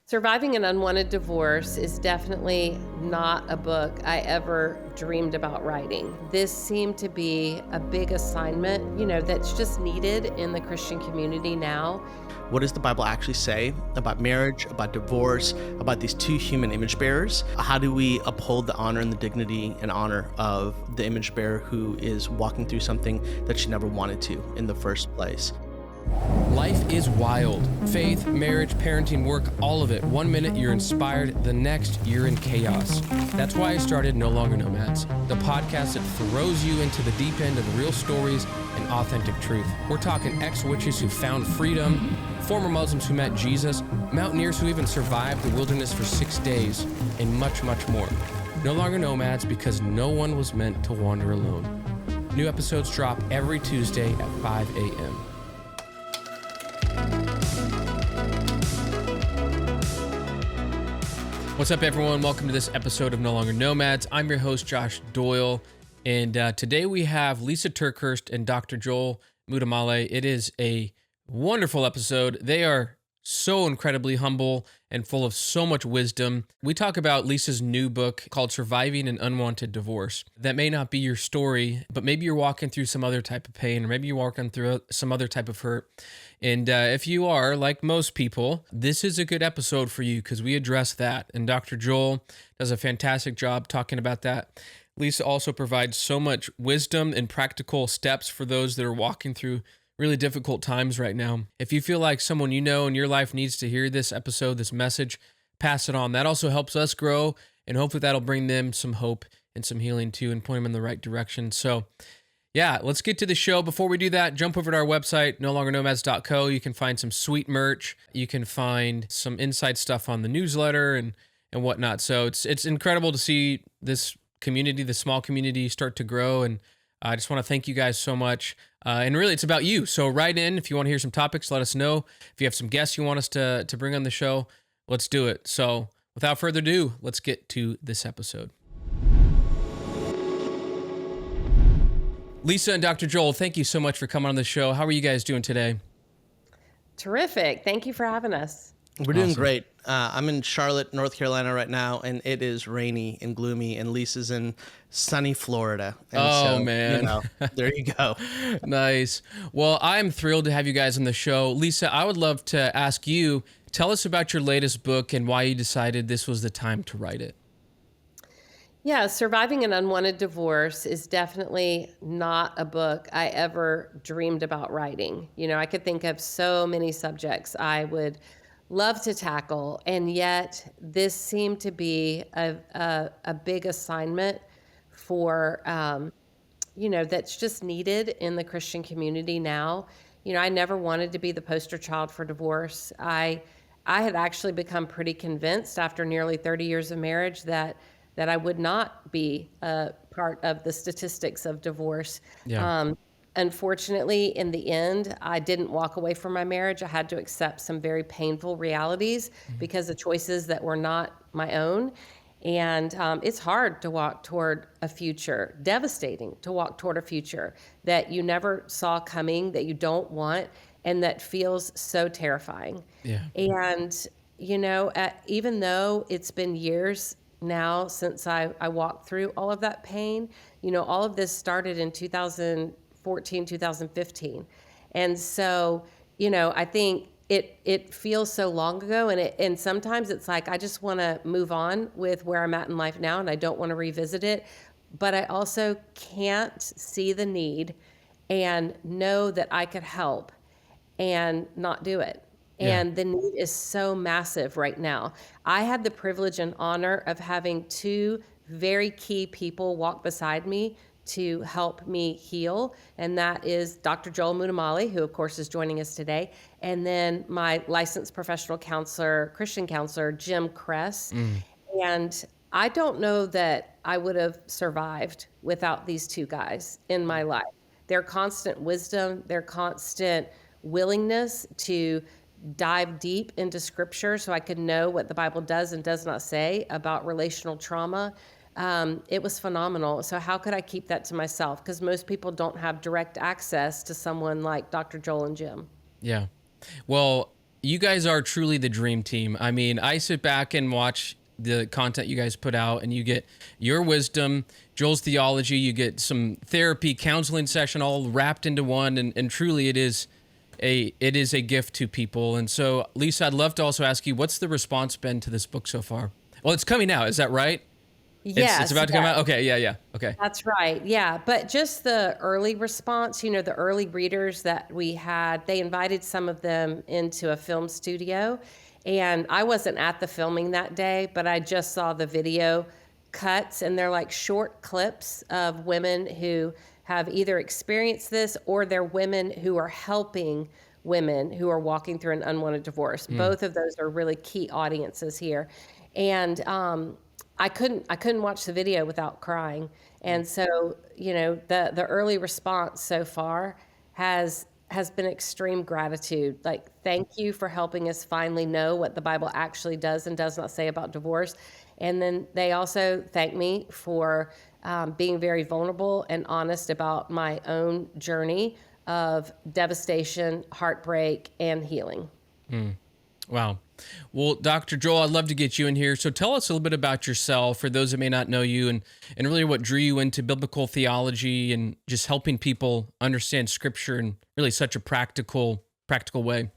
Surviving an Unwanted Divorce is definitely not a book I ever dreamed about writing. This seemed to be a big assignment, that's just needed in the Christian community now. What does the Bible actually say about marriage, about divorce, about these two human image bearers? How do we uphold the honor and the dignity and honor of the image bearer who is walking through something that she never wanted to in the first place? Life is wild. Faith, marriage, parenting, work, all of it. One minute you're inspired, the next you're in chaos. That's why I started No Longer Nomads, the podcast that throws you into the deep end of real stories and authentic truth. We're talking ex-witches who found freedom, former Muslims who met Jesus, mountaineers who even survived the wilderness for 6 days, and much, much more. No Longer Nomads, because no one was meant to wander alone. New episodes drop every Tuesday at 5 a.m. What's up, everyone? Welcome to this episode of No Longer Nomads. I'm your host, Josh Doyle, and today we have Lysa TerKeurst and Dr. Joel Muddamalle. It is a wonderful episode. They are so incredibly humble and full of so much wisdom. We talk about Lysa's new book called Surviving an Unwanted Divorce. That may not be your story, but maybe you're walking through some other type of pain, or maybe you're walking through some other type of hurt. And if you are, like most people, this is a good episode for you because we address that. And Dr. Joel does a fantastic job talking about that. Lysa also provides so much wisdom and practical steps for those that are walking through really difficult times right now. If you feel like someone you know in your life needs to hear this episode, this message, pass it on. That also helps us grow, and hopefully that'll bring them some hope and some healing too and point them in the right direction. So yeah, let's get to the show. Before we do that, jump over to our website, nolongernomads.co. You can find some sweet merch. You can find some inside stuff on the newsletter and whatnot. So it's incredible to see this community, the small community, start to grow. And I just want to thank you guys so much. And really, it's about you. So write in if you want to hear some topics. Let us know. If you have some guests you want us to bring on the show, let's do it. So without further ado, let's get to this episode. Lysa and Dr. Joel, thank you so much for coming on the show. How are you guys doing today? Terrific. Thank you for having us. We're doing great. I'm in Charlotte, North Carolina right now, and it is rainy and gloomy, and Lisa's in sunny Florida. And man. There you go. Nice. Well, I'm thrilled to have you guys on the show. Lysa, I would love to ask you, tell us about your latest book and why you decided this was the time to write it. Yeah, Surviving an Unwanted Divorce is definitely not a book I ever dreamed about writing. I could think of so many subjects I would love to tackle, and yet this seemed to be a big assignment for, that's just needed in the Christian community now. I never wanted to be the poster child for divorce. I had actually become pretty convinced after nearly 30 years of marriage that I would not be a part of the statistics of divorce. Yeah. Unfortunately, in the end, I didn't walk away from my marriage. I had to accept some very painful realities because of choices that were not my own. And it's hard to walk toward a future, devastating to walk toward a future that you never saw coming, that you don't want, and that feels so terrifying. Yeah. And, even though it's been years now since I walked through all of that pain, all of this started in 2014, 2015. And so, I think it feels so long ago, and sometimes it's like, I just want to move on with where I'm at in life now, and I don't want to revisit it. But I also can't see the need and know that I could help and not do it. Yeah. And the need is so massive right now. I had the privilege and honor of having two very key people walk beside me to help me heal. And that is Dr. Joel Muddamalle, who of course is joining us today. And then my licensed professional counselor, Christian counselor, Jim Kress. And I don't know that I would have survived without these two guys in my life. Their constant wisdom, their constant willingness to dive deep into scripture so I could know what the Bible does and does not say about relational trauma. It was phenomenal. So how could I keep that to myself? Because most people don't have direct access to someone like Dr. Joel and Jim. Yeah. Well, you guys are truly the dream team. I mean, I sit back and watch the content you guys put out, and you get your wisdom, Joel's theology, you get some therapy, counseling session all wrapped into one, and truly it is a gift to people. And so, Lysa, I'd love to also ask you, what's the response been to this book so far? Well, it's coming out, is that right? Yes, It's about to come out? Okay, yeah. Okay. that's right. Yeah. But just the early response, the early readers that we had, they invited some of them into a film studio. And I wasn't at the filming that day, but I just saw the video cuts, and they're like short clips of women who have either experienced this, or they're women who are helping women who are walking through an unwanted divorce. Both of those are really key audiences here. And I couldn't watch the video without crying. And so, the early response so far has been extreme gratitude. Like, thank you for helping us finally know what the Bible actually does and does not say about divorce. And then they also thank me for being very vulnerable and honest about my own journey of devastation, heartbreak, and healing. Wow. Well, Dr. Joel, I'd love to get you in here. So tell us a little bit about yourself for those that may not know you, and really what drew you into biblical theology and just helping people understand scripture in really such a practical way.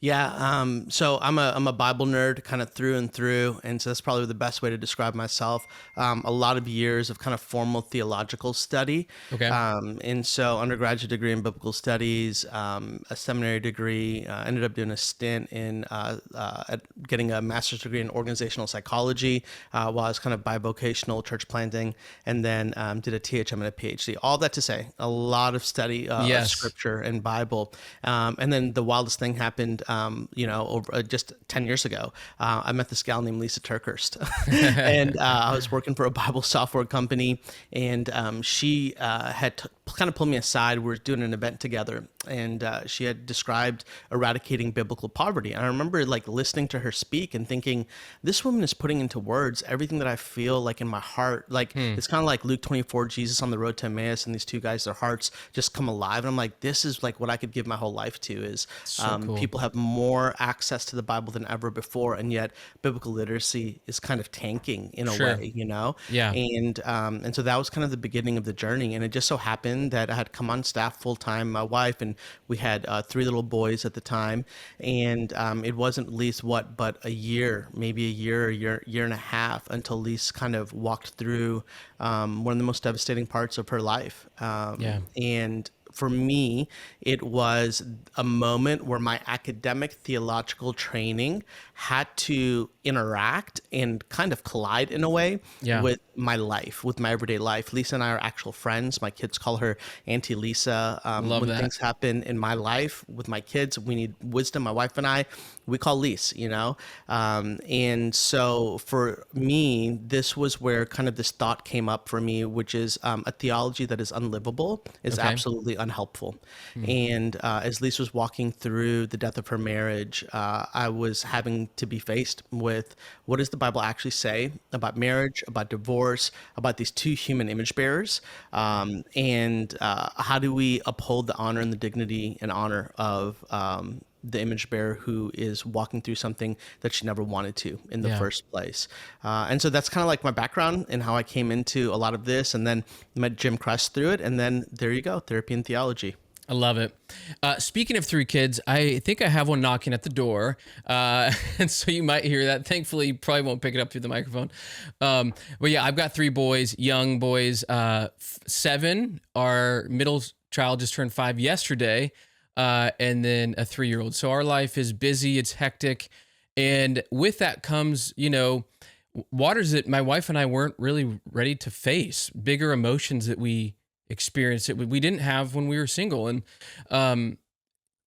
Yeah, so I'm a Bible nerd kind of through and through, and so that's probably the best way to describe myself. A lot of years of kind of formal theological study. Okay. And so undergraduate degree in biblical studies, a seminary degree, ended up doing a stint in getting a master's degree in organizational psychology while I was kind of bivocational church planting, and then did a THM and a PhD. All that to say, a lot of study of scripture and Bible. And then the wildest thing happened over just 10 years ago. I met this gal named Lysa TerKeurst, and I was working for a Bible software company, and she had kind of pulled me aside. We were doing an event together, and she had described eradicating biblical poverty. And I remember like listening to her speak and thinking, this woman is putting into words everything that I feel like in my heart. Like it's kind of like Luke 24, Jesus on the road to Emmaus, and these two guys, their hearts just come alive. And I'm like, this is like what I could give my whole life to, is Cool. people have more access to the Bible than ever before, and yet biblical literacy is kind of tanking in a way, Yeah. And so that was kind of the beginning of the journey. And it just so happened that I had come on staff full time, my wife, and we had 3 little boys at the time. And it wasn't at least but a year, maybe a year and a half, until Lise kind of walked through one of the most devastating parts of her life. And for me, it was a moment where my academic theological training had to interact and kind of collide in a way with my life, with my everyday life. Lysa and I are actual friends. My kids call her Auntie Lysa. Love when that. things happen in my life with my kids, we need wisdom. My wife and I, we call Lise, and so for me, this was where kind of this thought came up for me, which is a theology that is unlivable is absolutely unhelpful. And as Lise was walking through the death of her marriage, I was having to be faced with, what does the Bible actually say about marriage, about divorce, about these two human image bearers, and how do we uphold the honor and the dignity and honor of the image bearer who is walking through something that she never wanted to in the first place. And so that's kind of like my background and how I came into a lot of this, and then met Jim Crest through it. And then there you go, therapy and theology. I love it. Speaking of 3 kids, I think I have one knocking at the door. And so you might hear that. Thankfully, you probably won't pick it up through the microphone. But yeah, I've got 3 boys, young boys, 7. Our middle child just turned 5 yesterday. And then a 3-year-old. So our life is busy, it's hectic. And with that comes, waters that my wife and I weren't really ready to face, bigger emotions that we experienced that we didn't have when we were single. And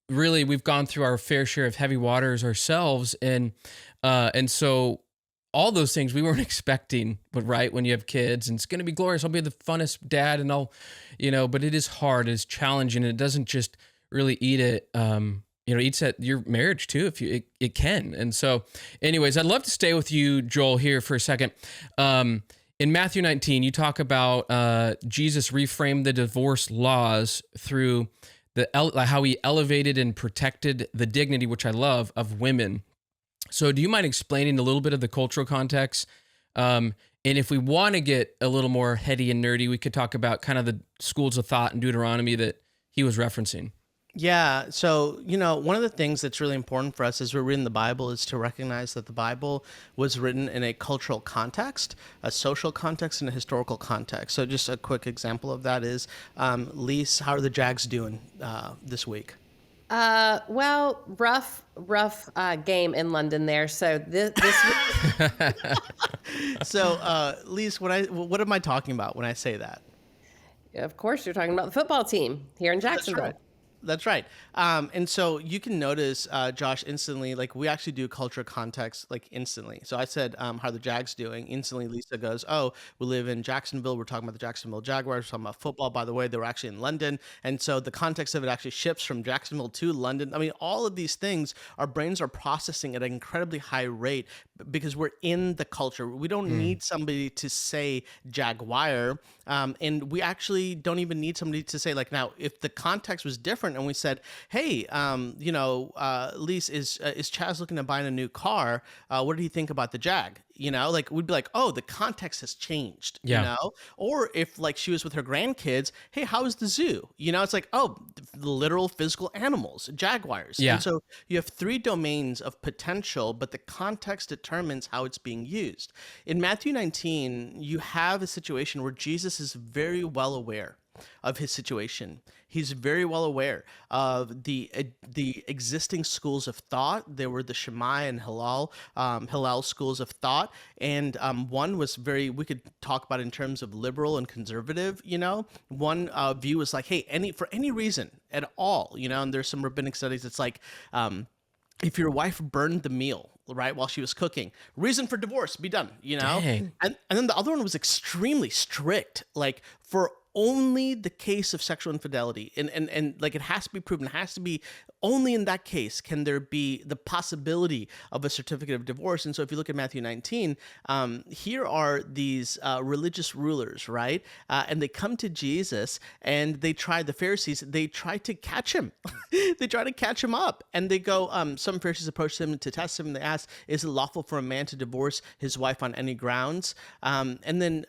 really, we've gone through our fair share of heavy waters ourselves. And so all those things we weren't expecting, but right, when you have kids, and it's going to be glorious, I'll be the funnest dad, and I'll, but it is hard, it's challenging, and it doesn't just really eat it, eats at your marriage too, if it can. And so anyways, I'd love to stay with you, Joel, here for a second. In Matthew 19, you talk about Jesus reframed the divorce laws through like how he elevated and protected the dignity, which I love, of women. So do you mind explaining a little bit of the cultural context? And if we want to get a little more heady and nerdy, we could talk about kind of the schools of thought in Deuteronomy that he was referencing. Yeah. So, one of the things that's really important for us as we're reading the Bible is to recognize that the Bible was written in a cultural context, a social context, and a historical context. So, just a quick example of that is, Lise, how are the Jags doing this week? Well, rough game in London there. So this So, Lise, what am I talking about when I say that? of course, you're talking about the football team here in That's right. Jacksonville. That's right. And so you can notice, Josh, instantly, like we actually do cultural context, like instantly. So I said, how are the Jags doing? Instantly, Lisa goes, oh, we live in Jacksonville. We're talking about the Jacksonville Jaguars. We're talking about football, by the way. They were actually in London. And so the context of it actually shifts from Jacksonville to London. I mean, all of these things, our brains are processing at an incredibly high rate because we're in the culture. We don't need somebody to say Jaguar. And we actually don't even need somebody to say, like, now, if the context was different and we said, hey, Lise, is Chaz looking to buy a new car? What did he think about the Jag? Like we'd be like, oh, the context has changed, Yeah. Or if like she was with her grandkids, hey, how is the zoo? It's like, oh, the literal physical animals, jaguars. Yeah. And so you have three domains of potential, but the context determines how it's being used. In Matthew 19, you have a situation where Jesus is very well aware of his situation. He's very well aware of the existing schools of thought. There were the Shammai and Hillel schools of thought, and one was we could talk about in terms of liberal and conservative. One view was like, hey, for any reason at all, and there's some rabbinic studies. It's like, if your wife burned the meal, right, while she was cooking, reason for divorce, be done, Dang. And then the other one was extremely strict, like for only the case of sexual infidelity, and like it has to be proven, it has to be only in that case can there be the possibility of a certificate of divorce. And so if you look at Matthew 19, here are these religious rulers, right? And they come to Jesus and the Pharisees, they try to catch him. They try to catch him up, and they go, some Pharisees approach him to test him, and they ask, is it lawful for a man to divorce his wife on any grounds? And then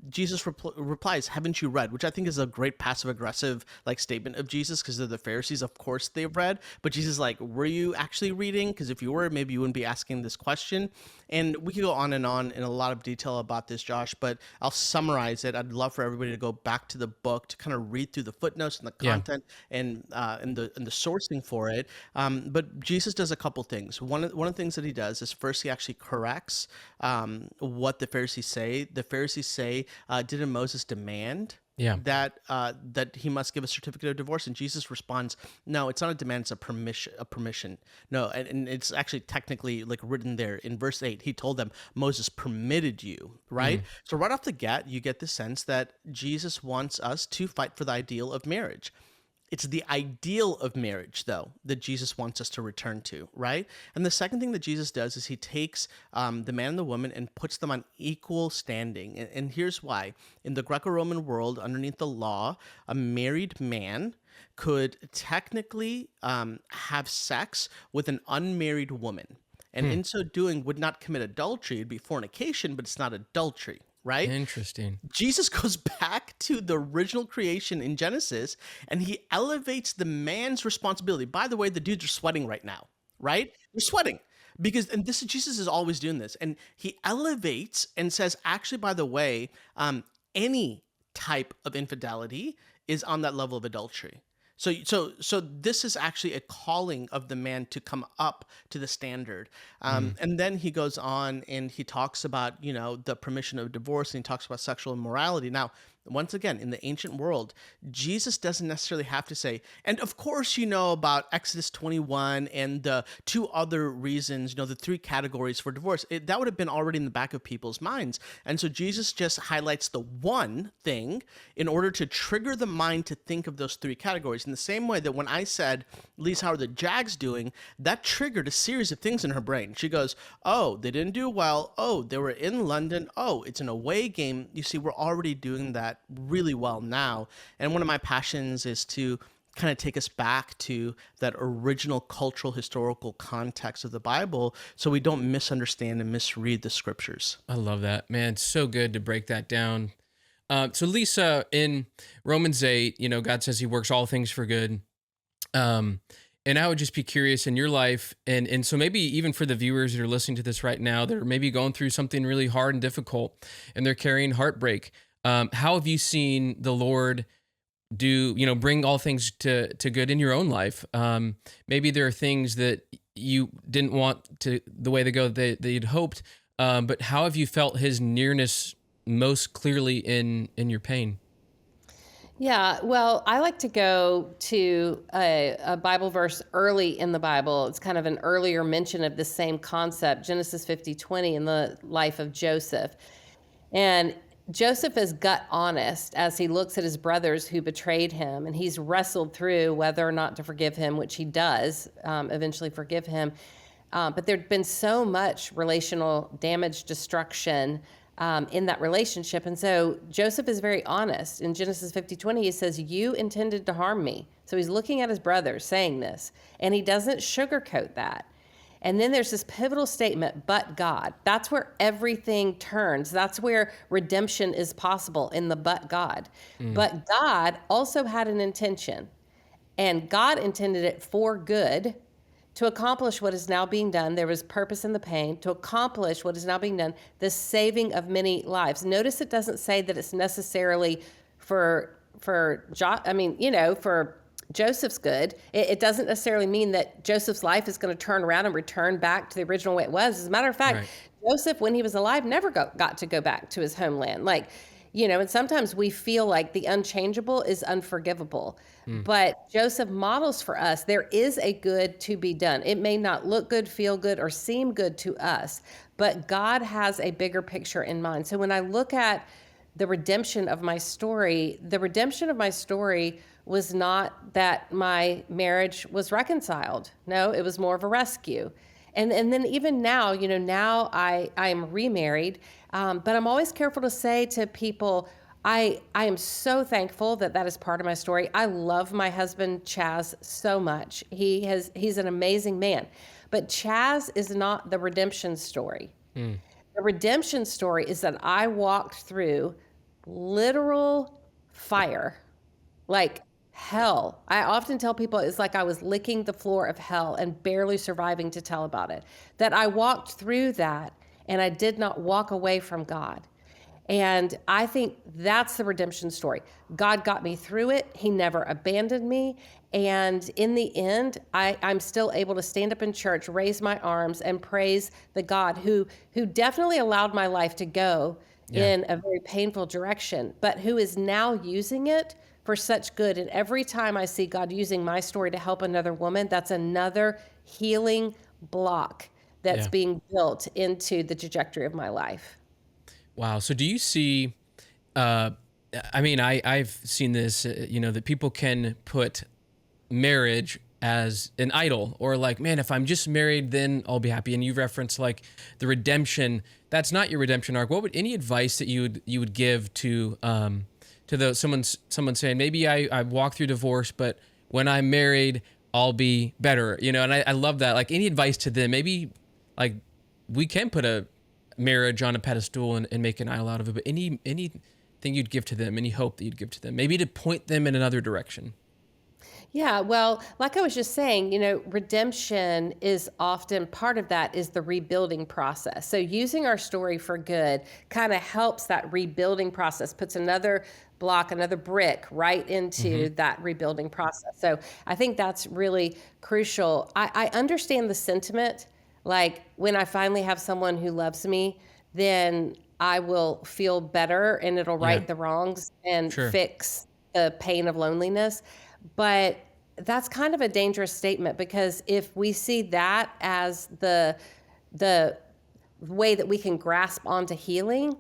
Jesus replies, haven't you read? Which I think is a great passive aggressive like statement of Jesus, because they're the Pharisees, of course they've read, but Jesus is like, were you actually reading? Because if you were, maybe you wouldn't be asking this question. And we could go on in a lot of detail about this, Josh, but I'll summarize it. I'd love for everybody to go back to the book to kind of read through the footnotes and the content and the sourcing for it. But Jesus does a couple things. One of the things that he does is first he actually corrects what the Pharisees say. The Pharisees say, didn't Moses demand that he must give a certificate of divorce? And Jesus responds, no, it's not a demand, it's a permission. No, and it's actually technically like written there in verse 8. He told them, Moses permitted you, right? So right off the bat, you get the sense that Jesus wants us to fight for the ideal of marriage. It's the ideal of marriage, though, that Jesus wants us to return to, right? And the second thing that Jesus does is he takes the man and the woman and puts them on equal standing. And here's why. In the Greco-Roman world, underneath the law, a married man could technically have sex with an unmarried woman. And in so doing, would not commit adultery. It'd be fornication, but it's not adultery. Right? Interesting. Jesus goes back to the original creation in Genesis, and he elevates the man's responsibility. By the way, the dudes are sweating right now, right? They're sweating because, and Jesus is always doing this, and he elevates and says, actually, by the way, any type of infidelity is on that level of adultery. So this is actually a calling of the man to come up to the standard. And then he goes on and he talks about, the permission of divorce, and he talks about sexual immorality. Now, once again, in the ancient world, Jesus doesn't necessarily have to say, and of course, about Exodus 21 and the two other reasons, the three categories for divorce. That would have been already in the back of people's minds. And so Jesus just highlights the one thing in order to trigger the mind to think of those three categories. In the same way that when I said, Lisa, how are the Jags doing? That triggered a series of things in her brain. She goes, oh, they didn't do well. Oh, they were in London. Oh, it's an away game. You see, we're already doing that really well now. And one of my passions is to kind of take us back to that original cultural historical context of the Bible so we don't misunderstand and misread the scriptures. I love that, man. It's so good to break that down. So Lysa, in Romans 8, God says he works all things for good. And I would just be curious in your life, and so maybe even for the viewers that are listening to this right now, that are maybe going through something really hard and difficult, and they're carrying heartbreak. How have you seen the Lord bring all things to good in your own life? Maybe there are things that you didn't want to the way they go that you'd hoped, but how have you felt his nearness most clearly in your pain? Yeah, well, I like to go to a Bible verse early in the Bible. It's kind of an earlier mention of the same concept, Genesis 50:20, in the life of Joseph. And Joseph is gut honest as he looks at his brothers who betrayed him, and he's wrestled through whether or not to forgive him, which he does eventually forgive him. But there'd been so much relational damage, destruction in that relationship. And so Joseph is very honest. In Genesis 50:20, he says, "You intended to harm me." So he's looking at his brothers saying this, and he doesn't sugarcoat that. And then there's this pivotal statement, "but God." That's where everything turns. That's where redemption is possible, in the "but God." But God also had an intention, and God intended it for good, to accomplish what is now being done. There was purpose in the pain to accomplish what is now being done, the saving of many lives. Notice it doesn't say that it's necessarily for Joseph's good. It doesn't necessarily mean that Joseph's life is going to turn around and return back to the original way it was. As a matter of fact, Right. Joseph, when he was alive, never got to go back to his homeland. And sometimes we feel like the unchangeable is unforgivable. But Joseph models for us there is a good to be done. It may not look good, feel good, or seem good to us, but God has a bigger picture in mind. So when I look at the redemption of my story, was not that my marriage was reconciled. No, it was more of a rescue. And then even now, now I am remarried, but I'm always careful to say to people, I am so thankful that is part of my story. I love my husband, Chaz, so much. He's an amazing man. But Chaz is not the redemption story. The redemption story is that I walked through literal fire, like hell. I often tell people it's like I was licking the floor of hell and barely surviving to tell about it. That I walked through that and I did not walk away from God. And I think that's the redemption story. God got me through it. He never abandoned me. And in the end, I'm still able to stand up in church, raise my arms, and praise the God who definitely allowed my life to go in a very painful direction, but who is now using it for such good. And every time I see God using my story to help another woman, that's another healing block that's being built into the trajectory of my life. Wow. So do you see, I've seen this, that people can put marriage as an idol, or like, man, if I'm just married, then I'll be happy. And you reference like the redemption. That's not your redemption arc. What would any advice that you would give to someone saying, maybe I walked through divorce, but when I'm married, I'll be better, and I love that. Like, any advice to them? Maybe like we can put a marriage on a pedestal and make an idol out of it, but anything you'd give to them, any hope that you'd give to them, maybe to point them in another direction. Yeah, well, like I was just saying, redemption is often part of that is the rebuilding process. So using our story for good kind of helps that rebuilding process, puts another block, another brick right into that rebuilding process. So I think that's really crucial. I understand the sentiment. Like, when I finally have someone who loves me, then I will feel better and it'll right the wrongs and Sure. fix the pain of loneliness. But that's kind of a dangerous statement, because if we see that as the way that we can grasp onto healing,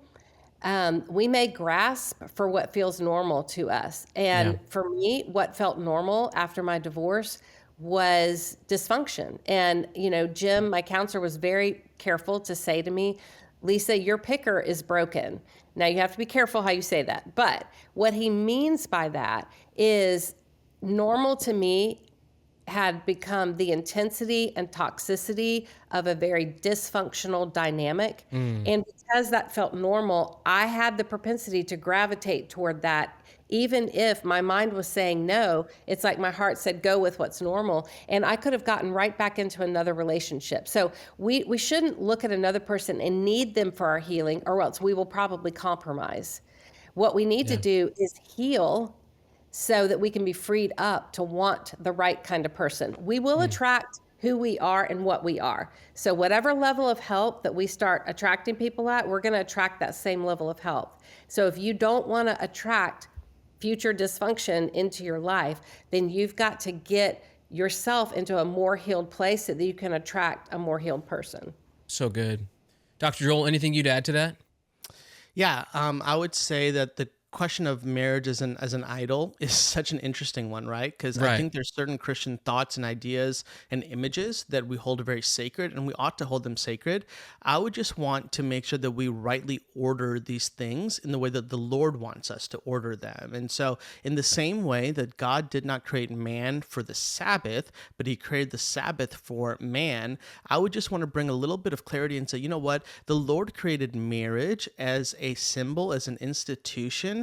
we may grasp for what feels normal to us. And for me, what felt normal after my divorce was dysfunction. And, Jim, my counselor, was very careful to say to me, "Lysa, your picker is broken." Now, you have to be careful how you say that. But what he means by that is normal to me had become the intensity and toxicity of a very dysfunctional dynamic. And because that felt normal, I had the propensity to gravitate toward that. Even if my mind was saying no, it's like my heart said, go with what's normal. And I could have gotten right back into another relationship. So we shouldn't look at another person and need them for our healing, or else we will probably compromise. What we need to Yeah. do is heal so that we can be freed up to want the right kind of person. We will attract who we are and what we are. So whatever level of help that we start attracting people at, we're going to attract that same level of help. So if you don't want to attract future dysfunction into your life, then you've got to get yourself into a more healed place so that you can attract a more healed person. So good. Dr. Joel, anything you'd add to that? Yeah, I would say that the question of marriage as an idol is such an interesting one, right? Because I Right. think there's certain Christian thoughts and ideas and images that we hold very sacred, and we ought to hold them sacred. I would just want to make sure that we rightly order these things in the way that the Lord wants us to order them. And so, in the same way that God did not create man for the Sabbath, but he created the Sabbath for man, I would just want to bring a little bit of clarity and say, you know what? The Lord created marriage as a symbol, as an institution,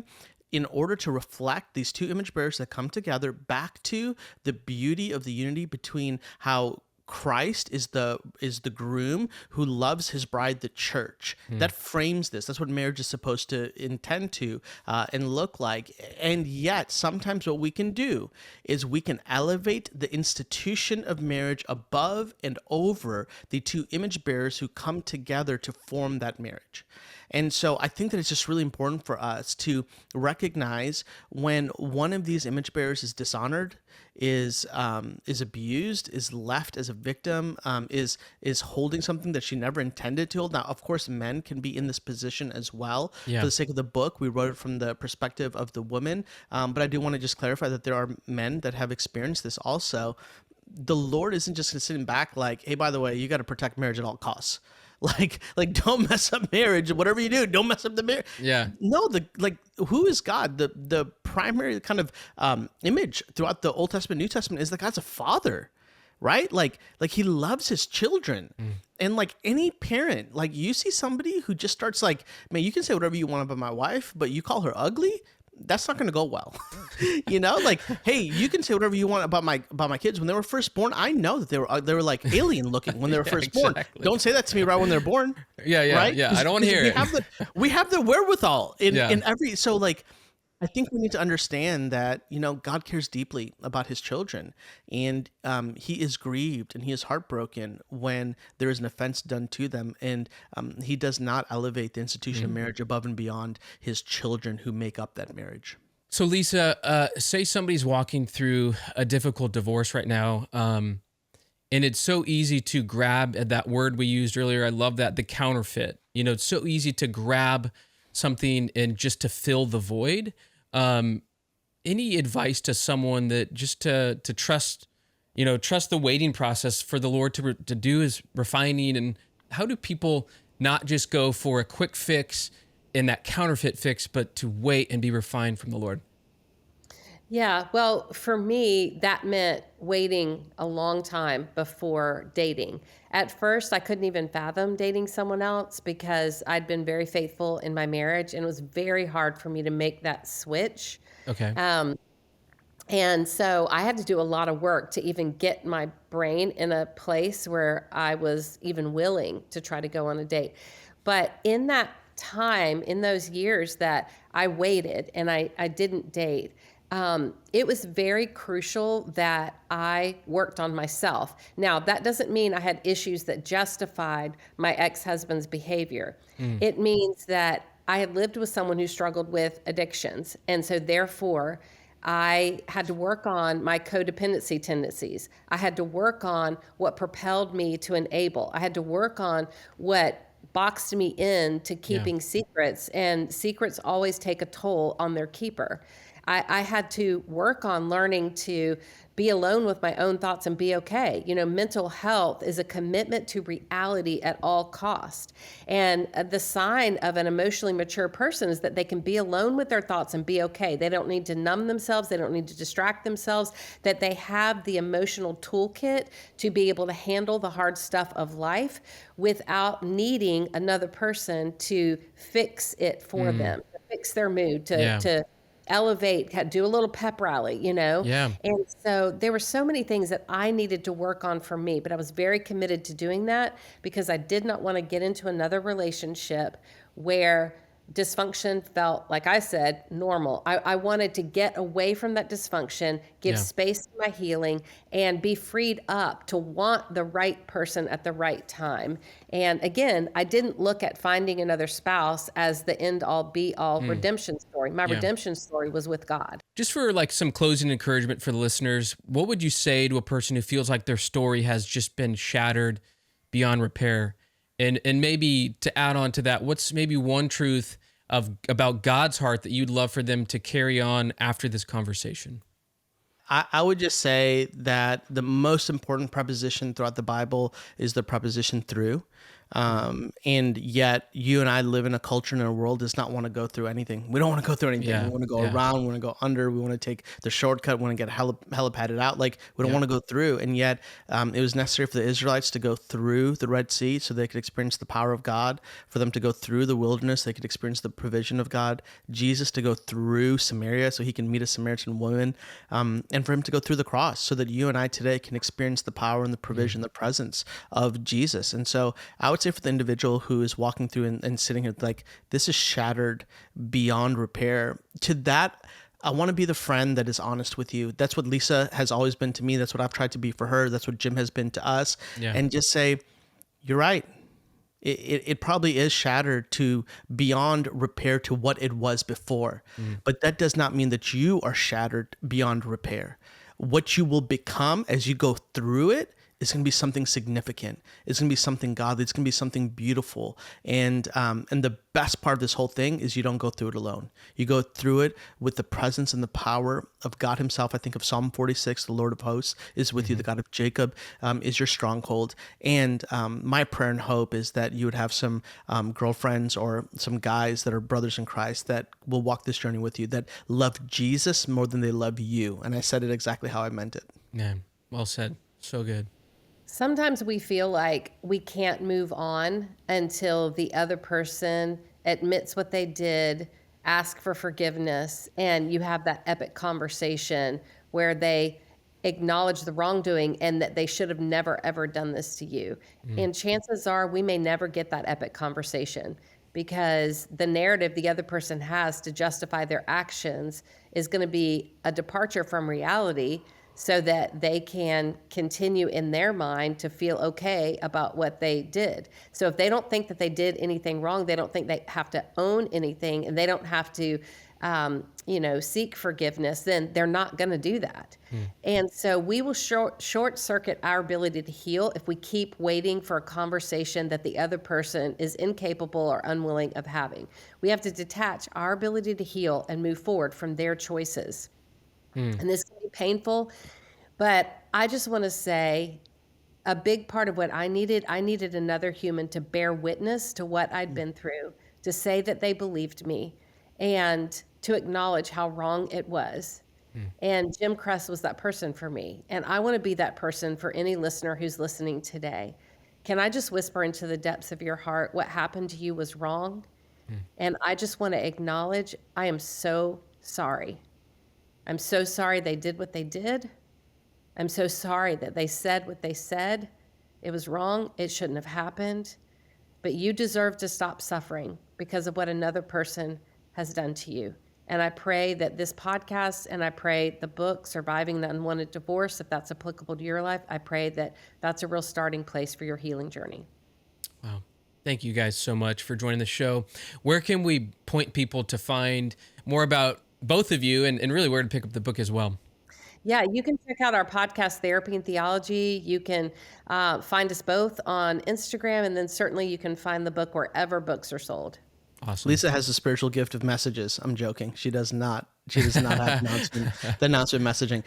in order to reflect these two image bearers that come together back to the beauty of the unity between how Christ is the groom who loves his bride, the church. That frames this. That's what marriage is supposed to intend to and look like. And yet, sometimes what we can do is we can elevate the institution of marriage above and over the two image bearers who come together to form that marriage. And so I think that it's just really important for us to recognize when one of these image bearers is dishonored, is abused, is left as a victim, is holding something that she never intended to hold. Now, of course, men can be in this position as well. Yeah. For the sake of the book, we wrote it from the perspective of the woman, but I do want to just clarify that there are men that have experienced this also. The Lord isn't just sitting back like, hey, by the way, you got to protect marriage at all costs. Like don't mess up marriage. Whatever you do, don't mess up the marriage. Yeah. No, who is God? The primary kind of image throughout the Old Testament, New Testament is that God's a father, right? Like he loves his children. And like any parent, like you see somebody who just starts like, man, you can say whatever you want about my wife, but you call her ugly, that's not going to go well. You know, like, hey, you can say whatever you want about my kids. When they were first born, I know that they were like alien looking when they were first born. Don't say that to me right when they're born. Yeah. Right? Yeah. I don't want to hear it. We have the wherewithal in every, so like, I think we need to understand that, you know, God cares deeply about his children, and he is grieved and he is heartbroken when there is an offense done to them. And he does not elevate the institution of marriage above and beyond his children who make up that marriage. So Lysa, say somebody's walking through a difficult divorce right now, and it's so easy to grab at that word we used earlier. I love that, the counterfeit. You know, it's so easy to grab something and just to fill the void. Any advice to someone that just to trust, trust the waiting process for the Lord to do his refining? And how do people not just go for a quick fix in that counterfeit fix, but to wait and be refined from the Lord? Yeah, well, for me, that meant waiting a long time before dating. At first, I couldn't even fathom dating someone else because I'd been very faithful in my marriage, and it was very hard for me to make that switch. Okay. And so I had to do a lot of work to even get my brain in a place where I was even willing to try to go on a date. But in that time, in those years that I waited and I didn't date, it was very crucial that I worked on myself. Now, that doesn't mean I had issues that justified my ex-husband's behavior. It means that I had lived with someone who struggled with addictions. And so therefore, I had to work on my codependency tendencies. I had to work on what propelled me to enable. I had to work on what boxed me in to keeping secrets, and secrets always take a toll on their keeper. I had to work on learning to be alone with my own thoughts and be okay. Mental health is a commitment to reality at all cost. And the sign of an emotionally mature person is that they can be alone with their thoughts and be okay. They don't need to numb themselves. They don't need to distract themselves, that they have the emotional toolkit to be able to handle the hard stuff of life without needing another person to fix it for them, to fix their mood, Yeah. to elevate, do a little pep rally. Yeah. And so there were so many things that I needed to work on for me, but I was very committed to doing that because I did not want to get into another relationship where dysfunction felt, like I said, normal. I wanted to get away from that dysfunction, give Yeah. space to my healing, and be freed up to want the right person at the right time. And again, I didn't look at finding another spouse as the end all be all redemption story. My Yeah. redemption story was with God. Just for like some closing encouragement for the listeners, what would you say to a person who feels like their story has just been shattered beyond repair? And maybe to add on to that, what's maybe one truth about God's heart that you'd love for them to carry on after this conversation? I would just say that the most important preposition throughout the Bible is the preposition through. And yet you and I live in a culture and a world does not want to go through anything. We don't want to go through anything. Yeah, We want to go yeah. around, we want to go under, we want to take the shortcut, we want to get helipadded out. Like we don't Yeah. want to go through. And yet it was necessary for the Israelites to go through the Red Sea so they could experience the power of God, for them to go through the wilderness, they could experience the provision of God, Jesus to go through Samaria so he can meet a Samaritan woman, and for him to go through the cross so that you and I today can experience the power and the provision, the presence of Jesus. And so I would say for the individual who is walking through and sitting here like, this is shattered beyond repair, to that, I want to be the friend that is honest with you. That's what Lysa has always been to me. That's what I've tried to be for her. That's what Jim has been to us. Yeah. And just say, you're right. It probably is shattered to beyond repair to what it was before. But that does not mean that you are shattered beyond repair. What you will become as you go through it is going to be something significant. It's going to be something godly. It's going to be something beautiful. And the best part of this whole thing is you don't go through it alone. You go through it with the presence and the power of God himself. I think of Psalm 46, the Lord of hosts is with you. The God of Jacob is your stronghold. And my prayer and hope is that you would have some girlfriends or some guys that are brothers in Christ that will walk this journey with you, that love Jesus more than they love you. And I said it exactly how I meant it. Yeah. Well said. So good. Sometimes we feel like we can't move on until the other person admits what they did, ask for forgiveness, and you have that epic conversation where they acknowledge the wrongdoing and that they should have never, ever done this to you. And chances are we may never get that epic conversation because the narrative the other person has to justify their actions is going to be a departure from reality, so that they can continue in their mind to feel okay about what they did. So if they don't think that they did anything wrong, they don't think they have to own anything, and they don't have to, seek forgiveness, then they're not going to do that. And so we will short circuit our ability to heal if we keep waiting for a conversation that the other person is incapable or unwilling of having. We have to detach our ability to heal and move forward from their choices. And this can be painful, but I just want to say a big part of what I needed another human to bear witness to what I'd been through, to say that they believed me, and to acknowledge how wrong it was. And Jim Cress was that person for me. And I want to be that person for any listener who's listening today. Can I just whisper into the depths of your heart, what happened to you was wrong? And I just want to acknowledge, I am so sorry. I'm so sorry they did what they did. I'm so sorry that they said what they said. It was wrong. It shouldn't have happened. But you deserve to stop suffering because of what another person has done to you. And I pray that this podcast, and I pray the book, Surviving the Unwanted Divorce, if that's applicable to your life, I pray that that's a real starting place for your healing journey. Wow. Thank you guys so much for joining the show. Where can we point people to find more about both of you, and really where to pick up the book as well? Yeah, you can check out our podcast, Therapy and Theology. You can find us both on Instagram, and then certainly you can find the book wherever books are sold. Awesome. Lysa has the spiritual gift of messages. I'm joking. She does not. She does not have the announcement messaging.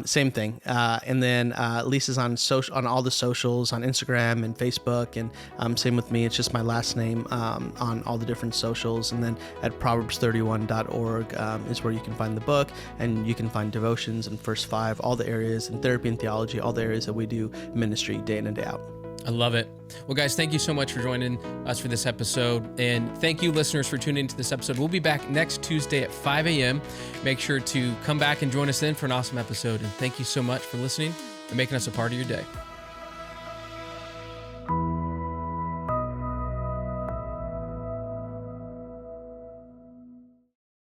Same thing. And then Lysa's on all the socials, on Instagram and Facebook, and same with me. It's just my last name on all the different socials. And then at proverbs31.org is where you can find the book, and you can find devotions and First Five, all the areas, and therapy and theology, all the areas that we do ministry day in and day out. I love it. Well, guys, thank you so much for joining us for this episode. And thank you, listeners, for tuning into this episode. We'll be back next Tuesday at 5 a.m. Make sure to come back and join us then for an awesome episode. And thank you so much for listening and making us a part of your day.